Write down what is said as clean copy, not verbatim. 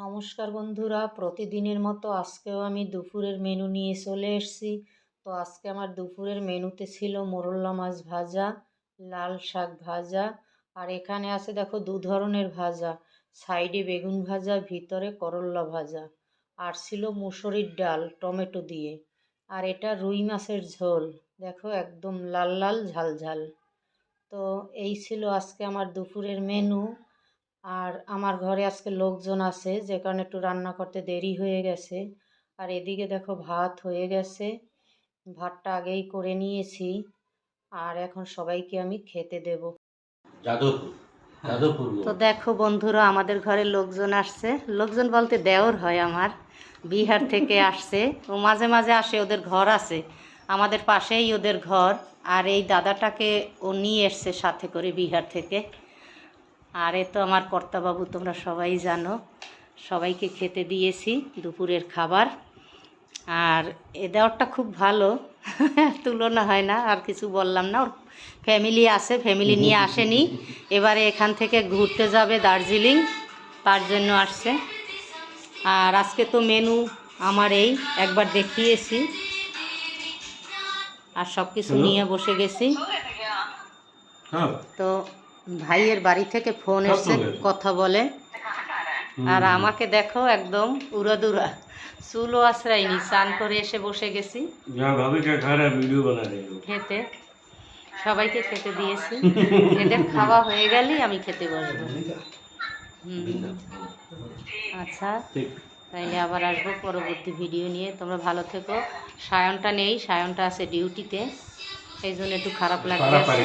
নমস্কার বন্ধুরা, প্রতিদিনের মতো আজকেও আমি দুপুরের মেনু নিয়ে চলে এসেছি। তো আজকে আমার দুপুরের মেনুতে ছিল মোরলা মাছ ভাজা, লাল শাক ভাজা, আর এখানে আছে দেখো দু ধরনের ভাজা, সাইডে বেগুন ভাজা, ভিতরে করল্লা ভাজা, আর ছিল মুসুরির ডাল টমেটো দিয়ে, আর এটা রুই মাছের ঝোল, দেখো একদম লাল লাল ঝাল ঝাল। তো এই ছিল আজকে আমার দুপুরের মেনু। আর আমার ঘরে আজকে লোকজন আছে, যে কারণে একটু রান্না করতে দেরি হয়ে গেছে। আর এদিকে দেখো ভাত হয়ে গেছে, ভাতটা আগেই করে নিয়েছি, আর এখন সবাইকে আমি খেতে দেব। তো দেখো বন্ধুরা, আমাদের ঘরে লোকজন আসছে, লোকজন বলতে দেওর হয় আমার, বিহার থেকে আসছে। ও মাঝে মাঝে আসে, ওদের ঘর আছে আমাদের পাশেই ওদের ঘর। আর এই দাদাটাকে ও নিয়ে এসছে সাথে করে বিহার থেকে। আর এ তো আমার কর্তাবাবু, তোমরা সবাই জানো। সবাইকে খেতে দিয়েছি দুপুরের খাবার। আর এ দেওয়ারটা খুব ভালো, তুলনা হয় না। আর কিছু বললাম না, ওর ফ্যামিলি আছে, ফ্যামিলি নিয়ে আসেনি, এবারে এখান থেকে ঘুরতে যাবে দার্জিলিং, তার জন্য আসছে। আর আজকে তো মেনু আমার এই একবার দেখিয়েছি, আর সব কিছু নিয়ে বসে গেছি। তো ভাইয়ের বাড়ি থেকে ফোন এসছে, কথা বলে। আর আমাকে দেখো একদম উড়াদুরা, চুলও আশ্রাইনি, স্নান করে এসে বসে গেছি খেতে। সবাইকে খেতে দিয়েছি, এদের খাওয়া হয়ে গেলেই আমি খেতে বসবো। আচ্ছা, তাইলে আবার আসবো পরবর্তী ভিডিও নিয়ে। তোমরা ভালো থেকো। সায়নটা নেই, সায়নটা আছে ডিউটিতে, এই জন্য একটু খারাপ লাগছে।